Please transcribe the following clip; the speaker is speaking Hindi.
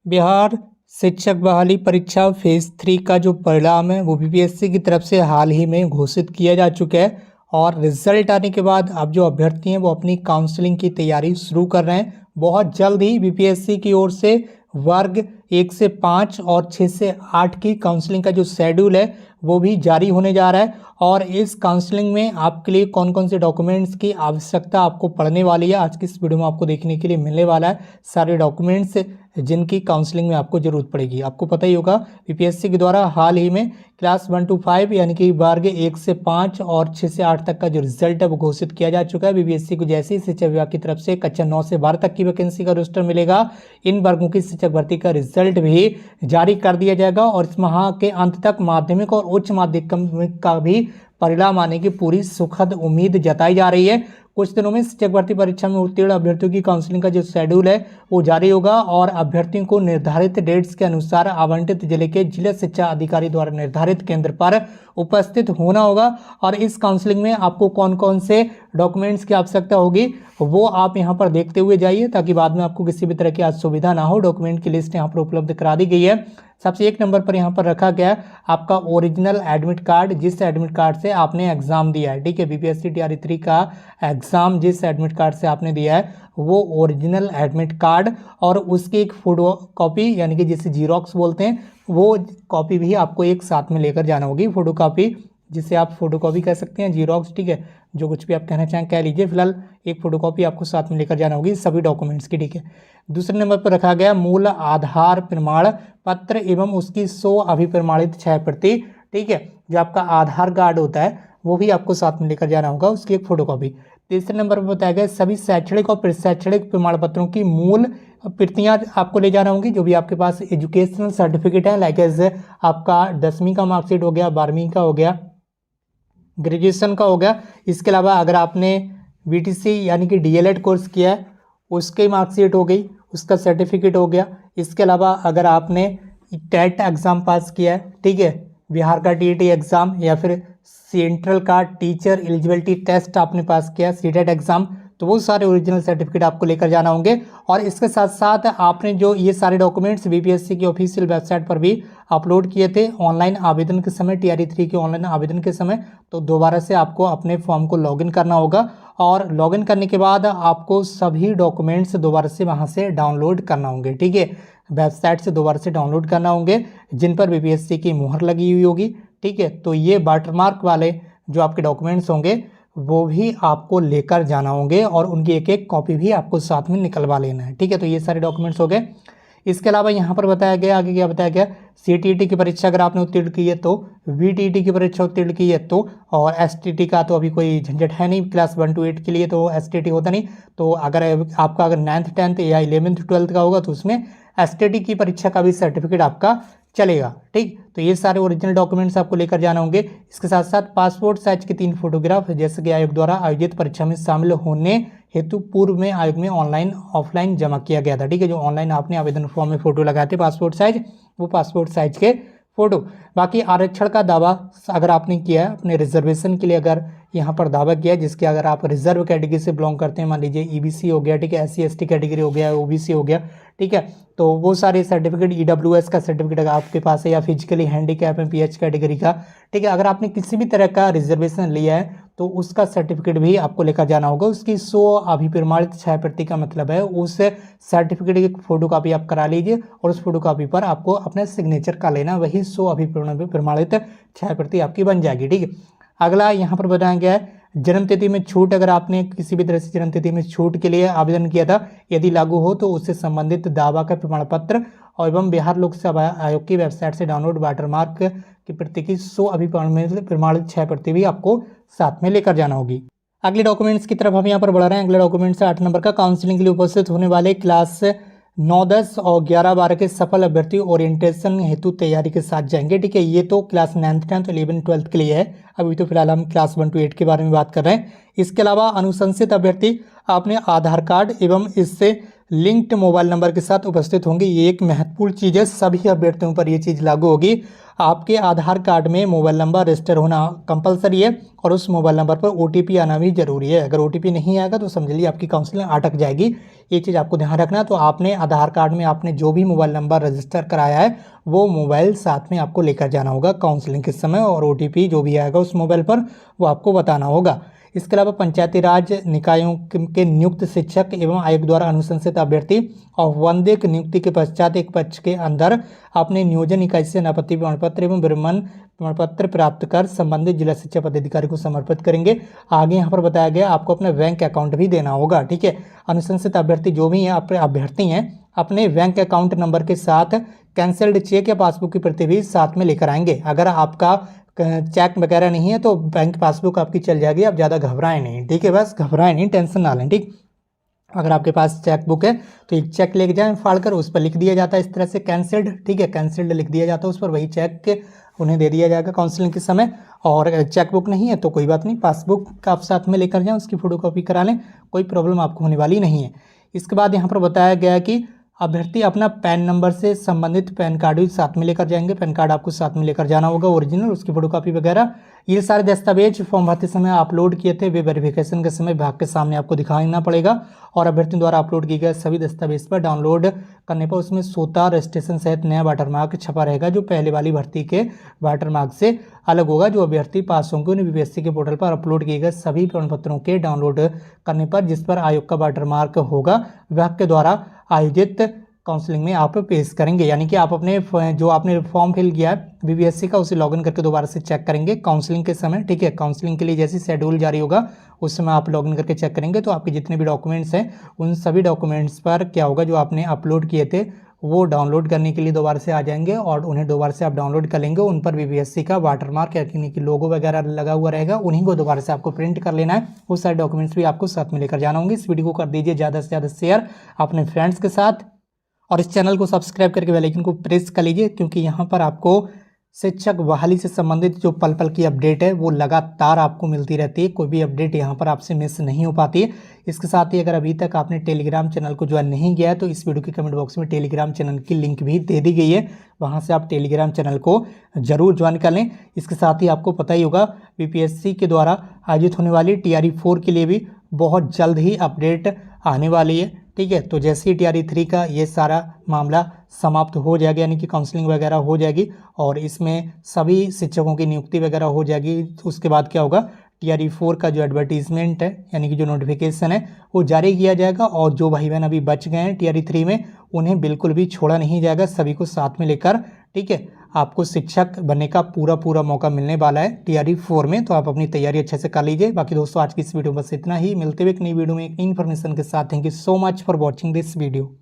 बिहार शिक्षक बहाली परीक्षा फेज 3 का जो परिणाम है वो बीपीएससी की तरफ से हाल ही में घोषित किया जा चुका है। और रिजल्ट आने के बाद अब जो अभ्यर्थी हैं वो अपनी काउंसलिंग की तैयारी शुरू कर रहे हैं। बहुत जल्द ही बीपीएससी की ओर से वर्ग 1 से 5 और 6 से 8 की काउंसलिंग का जो शेड्यूल है वो भी जारी होने जा रहा है। और इस काउंसलिंग में आपके लिए कौन कौन से डॉक्यूमेंट्स की आवश्यकता आपको पड़ने वाली है, आज की इस वीडियो में आपको देखने के लिए मिलने वाला है। सारे डॉक्यूमेंट्स जिनकी काउंसलिंग में आपको ज़रूरत पड़ेगी। आपको पता ही होगा बीपीएससी के द्वारा हाल ही में क्लास 1 to 5 यानी कि वर्ग 1 से 5 और 6 से 8 तक का जो रिजल्ट है वो घोषित किया जा चुका है। बीपीएससी को जैसे ही शिक्षा विभाग की तरफ से कक्षा 9 से 12 तक की वैकेंसी का रोस्टर मिलेगा, इन वर्गों की शिक्षक भर्ती का रिजल्ट भी जारी कर दिया जाएगा। और इस माह के अंत तक माध्यमिक और उच्च माध्यमिक का भी परिणाम आने की पूरी सुखद उम्मीद जताई जा रही है। कुछ दिनों में शिक्षक भर्ती परीक्षा में उत्तीर्ण अभ्यर्थियों की काउंसलिंग का जो शेड्यूल है वो जारी होगा और अभ्यर्थियों को निर्धारित डेट्स के अनुसार आवंटित जिले के जिला शिक्षा अधिकारी द्वारा निर्धारित केंद्र पर उपस्थित होना होगा। और इस काउंसलिंग में आपको कौन कौन से डॉक्यूमेंट्स की आवश्यकता होगी वो आप यहाँ पर देखते हुए जाइए, ताकि बाद में आपको किसी भी तरह की असुविधा ना हो। डॉक्यूमेंट की लिस्ट यहाँ पर उपलब्ध करा दी गई है। सबसे एक नंबर पर यहाँ पर रखा गया है आपका ओरिजिनल एडमिट कार्ड, जिस एडमिट कार्ड से आपने एग्जाम दिया है। ठीक है, बीपीएससी टीआरई 3 का एग्जाम जिस एडमिट कार्ड से आपने दिया है वो ओरिजिनल एडमिट कार्ड और उसकी एक फोटो कॉपी यानी कि जिसे जीरोक्स बोलते हैं वो कॉपी भी आपको एक साथ में लेकर जाना होगी। फोटो कॉपी जिसे आप फोटो कॉपी कह सकते हैं, जीरोक्स, ठीक है, जो कुछ भी आप कहना चाहें कह लीजिए। फिलहाल एक फोटो कॉपी आपको साथ में लेकर जाना होगी सभी डॉक्यूमेंट्स की। ठीक है, दूसरे नंबर पर रखा गया मूल आधार प्रमाण पत्र एवं उसकी 100 अभिप्रमाणित 6 प्रति। ठीक है, जो आपका आधार कार्ड होता है वो भी आपको साथ में लेकर जाना होगा, उसकी एक फोटो कॉपी। तीसरे नंबर पर बताया गया सभी शैक्षणिक और शैक्षणिक प्रमाण पत्रों की मूल प्रतियां आपको ले जाना होंगी। जो भी आपके पास एजुकेशनल सर्टिफिकेट है, लाइक एज आपका 10वीं का मार्कशीट हो गया, 12वीं का हो गया, ग्रेजुएशन का हो गया। इसके अलावा अगर आपने बीटीसी यानी कि डीएलएड कोर्स किया है उसकी मार्कशीट हो गई, उसका सर्टिफिकेट हो गया। इसके अलावा अगर आपने टेट एग्ज़ाम पास किया है, ठीक है, बिहार का टीईटी एग्ज़ाम या फिर सेंट्रल का टीचर एलिजिबिलिटी टेस्ट आपने पास किया, सीटेट एग्ज़ाम, तो वो सारे ओरिजिनल सर्टिफिकेट आपको लेकर जाना होंगे। और इसके साथ साथ आपने जो ये सारे डॉक्यूमेंट्स बीपीएससी की ऑफिशियल वेबसाइट पर भी अपलोड किए थे ऑनलाइन आवेदन के समय, टीआरई 3 के ऑनलाइन आवेदन के समय, तो दोबारा से आपको अपने फॉर्म को लॉगिन करना होगा। और लॉगिन करने के बाद आपको सभी डॉक्यूमेंट्स दोबारा से वहाँ से डाउनलोड करना होंगे। ठीक है, वेबसाइट से दोबारा से डाउनलोड करना होंगे जिन पर बीपीएससी की मुहर लगी हुई होगी। ठीक है, तो ये वाटरमार्क वाले जो आपके डॉक्यूमेंट्स होंगे वो भी आपको लेकर जाना होंगे और उनकी एक एक कॉपी भी आपको साथ में निकलवा लेना है। ठीक है, तो ये सारे डॉक्यूमेंट्स हो गए। इसके अलावा यहाँ पर बताया गया, आगे क्या बताया गया, सीटीईटी की परीक्षा अगर आपने उत्तीर्ण की है तो, वीटीईटी की परीक्षा उत्तीर्ण की है तो, और एसटीटी का तो अभी कोई झंझट है नहीं, क्लास 1 to 8 के लिए तो एसटीटी होता नहीं। तो अगर आपका अगर 9th 10th या 11th 12th का होगा तो उसमें एसटीटी की परीक्षा का भी सर्टिफिकेट आपका चलेगा। ठीक, तो ये सारे ओरिजिनल डॉक्यूमेंट्स आपको लेकर जाना होंगे। इसके साथ साथ पासपोर्ट साइज के 3 फोटोग्राफ, जैसे कि आयोग द्वारा आयोजित परीक्षा में शामिल होने हेतु पूर्व में आयोग में ऑनलाइन ऑफलाइन जमा किया गया था। ठीक है, जो ऑनलाइन आपने आवेदन फॉर्म में फोटो लगाए थे पासपोर्ट साइज, वो पासपोर्ट साइज के फोटो। बाकी आरक्षण का दावा अगर आपने किया है, अपने रिजर्वेशन के लिए अगर यहाँ पर दावा किया है, जिसके अगर आप रिजर्व कैटेगरी से बिलोंग करते हैं, मान लीजिए ईबीसी हो गया, ठीक है, एससी एसटी कैटेगरी हो गया, ओबीसी हो गया, ठीक है, तो वो सारे सर्टिफिकेट, ईडब्ल्यूएस का सर्टिफिकेट अगर आपके पास है, या फिजिकली हैंडीकैप है पीएच कैटेगरी का, ठीक है, अगर आपने किसी भी तरह का रिजर्वेशन लिया है तो उसका सर्टिफिकेट भी आपको लेकर जाना होगा। उसकी 100 अभिप्रमाणित 6 प्रति का मतलब है उस सर्टिफिकेट की फोटो कापी आप करा लीजिए और उस फोटो कापी पर आपको अपना सिग्नेचर का लेना, वही 100 अभिप्रमाणित 6 प्रति आपकी बन जाएगी। ठीक है, अगला यहाँ पर बताया गया है जन्मतिथि में छूट, अगर आपने किसी भी तरह से जन्मतिथि में छूट के लिए आवेदन किया था, यदि लागू हो तो उससे संबंधित दावा का प्रमाण पत्र और एवं बिहार लोक सेवा आयोग की वेबसाइट से डाउनलोड वाटरमार्क की प्रति की 100 अभिप्रमाणित 6 प्रति भी आपको साथ में लेकर जाना होगी। अगले डॉक्यूमेंट्स की तरफ हम यहाँ पर बढ़ रहे हैं। अगले डॉक्यूमेंट्स 8 नंबर का, काउंसलिंग के लिए उपस्थित होने वाले क्लास 9, 10 और 11, 12 के सफल अभ्यर्थी ओरिएंटेशन हेतु तैयारी के साथ जाएंगे। ठीक है, ये तो क्लास 9th 10th 11 12th के लिए है, अभी तो फिलहाल हम क्लास 1 to 8 के बारे में बात कर रहे हैं। इसके अलावा अनुशंसित अभ्यर्थी अपने आधार कार्ड एवं इससे लिंक्ड मोबाइल नंबर के साथ उपस्थित होंगे। ये एक महत्वपूर्ण चीज़ है, सभी अभ्यर्थियों पर ये चीज़ लागू होगी। आपके आधार कार्ड में मोबाइल नंबर रजिस्टर होना कंपलसरी है और उस मोबाइल नंबर पर OTP आना भी ज़रूरी है। अगर OTP नहीं आएगा तो समझ लीजिए आपकी काउंसलिंग अटक जाएगी। ये चीज़ आपको ध्यान रखना। तो आपने आधार कार्ड में आपने जो भी मोबाइल नंबर रजिस्टर कराया है वो मोबाइल साथ में आपको लेकर जाना होगा काउंसलिंग के समय, और OTP जो भी आएगा उस मोबाइल पर वो आपको बताना होगा। इसके अलावा पंचायती राज निकायों के नियुक्त शिक्षक एवं आयोग द्वारा अनुशंसित अभ्यर्थी औपबंधिक नियुक्ति के पश्चात एक पक्ष के अंदर अपने नियोजन इकाई से अनापत्ति प्रमाण पत्र एवं विरमण प्रमाण पत्र प्राप्त कर संबंधित जिला शिक्षा पदाधिकारी को समर्पित करेंगे। आगे यहाँ पर बताया गया आपको अपना बैंक अकाउंट भी देना होगा। ठीक है, अनुशंसित अभ्यर्थी जो भी हैं अपने अभ्यर्थी हैं अपने बैंक अकाउंट नंबर के साथ कैंसल्ड चेक या पासबुक की प्रति भी साथ में लेकर आएंगे। अगर आपका चेक वगैरह नहीं है तो बैंक पासबुक आपकी चल जाएगी, आप ज़्यादा घबराएं नहीं। ठीक है, बस घबराएं नहीं, टेंशन ना लें। ठीक, अगर आपके पास चेक बुक है तो एक चेक लेके जाएं फाड़ कर, उस पर लिख दिया जाता है इस तरह से कैंसल्ड। ठीक है, कैंसल्ड लिख दिया जाता है उस पर, वही चेक उन्हें दे दिया जाएगा काउंसलिंग के समय। और चेक बुक नहीं है तो कोई बात नहीं, पासबुक का आप साथ में लेकर जाएं, उसकी फोटोकॉपी करा लें, कोई प्रॉब्लम आपको होने वाली नहीं है। इसके बाद यहाँ पर बताया गया कि अभ्यर्थी अपना पैन नंबर से संबंधित पैन कार्ड भी साथ में लेकर जाएंगे। पैन कार्ड आपको साथ में लेकर जाना होगा, ओरिजिनल, उसकी फोटोकॉपी वगैरह। ये सारे दस्तावेज फॉर्म भरते समय अपलोड किए थे, वे वेरिफिकेशन के समय विभाग के सामने आपको दिखाना पड़ेगा। और अभ्यर्थी द्वारा अपलोड किए गए सभी दस्तावेज पर डाउनलोड करने पर उसमें स्वतः रजिस्ट्रेशन सहित नया वाटरमार्क छपा रहेगा, जो पहले वाली भर्ती के वाटरमार्क से अलग होगा। जो अभ्यर्थी पास होंगे उन्हें BPSC के पोर्टल पर अपलोड किए गए सभी प्रमाण पत्रों के डाउनलोड करने पर, जिस पर आयोग का वाटरमार्क होगा, विभाग के द्वारा आयोजित काउंसलिंग में आप पेश करेंगे। यानी कि आप अपने जो आपने फॉर्म फिल किया है BPSC का उसे लॉगिन करके दोबारा से चेक करेंगे काउंसलिंग के समय। ठीक है, काउंसलिंग के लिए जैसे शेड्यूल जारी होगा उस समय आप लॉगिन करके चेक करेंगे तो आपके जितने भी डॉक्यूमेंट्स हैं उन सभी डॉक्यूमेंट्स पर क्या होगा, जो आपने अपलोड किए थे वो डाउनलोड करने के लिए दोबारा से आ जाएंगे और उन्हें दोबारा से आप डाउनलोड कर लेंगे। उन पर BPSC का वाटरमार्क यानी कि लोगो वगैरह लगा हुआ रहेगा, उन्हीं को दोबारा से आपको प्रिंट कर लेना है। वो सारे डॉक्यूमेंट्स भी आपको साथ में लेकर जाना होंगे। इस वीडियो को कर दीजिए ज़्यादा से ज़्यादा शेयर अपने फ्रेंड्स के साथ, और इस चैनल को सब्सक्राइब करके बेल आइकन को प्रेस कर लीजिए, क्योंकि यहाँ पर आपको शिक्षक बहाली से संबंधित जो पल पल की अपडेट है वो लगातार आपको मिलती रहती है। कोई भी अपडेट यहाँ पर आपसे मिस नहीं हो पाती है। इसके साथ ही अगर अभी तक आपने टेलीग्राम चैनल को ज्वाइन नहीं किया है तो इस वीडियो के कमेंट बॉक्स में टेलीग्राम चैनल की लिंक भी दे दी गई है, वहाँ से आप टेलीग्राम चैनल को जरूर ज्वाइन कर लें। इसके साथ ही आपको पता ही होगा BPSC के द्वारा आयोजित होने वाली TRE 4 के लिए भी बहुत जल्द ही अपडेट आने वाली है। ठीक है, तो जैसे ही TRE 3 का ये सारा मामला समाप्त हो जाएगा, यानी कि काउंसलिंग वगैरह हो जाएगी और इसमें सभी शिक्षकों की नियुक्ति वगैरह हो जाएगी, उसके बाद क्या होगा, TRE 4 का जो एडवर्टीजमेंट है यानी कि जो नोटिफिकेशन है वो जारी किया जाएगा। और जो भाई बहन अभी बच गए हैं TRE 3 में उन्हें बिल्कुल भी छोड़ा नहीं जाएगा, सभी को साथ में लेकर, ठीक है, आपको शिक्षक बनने का पूरा मौका मिलने वाला है TRE 4 में। तो आप अपनी तैयारी अच्छे से कर लीजिए। बाकी दोस्तों आज की इस वीडियो में बस इतना ही, मिलते हुए एक नई वीडियो में एक नई इन्फॉर्मेशन के साथ। Thank you so much for watching this video.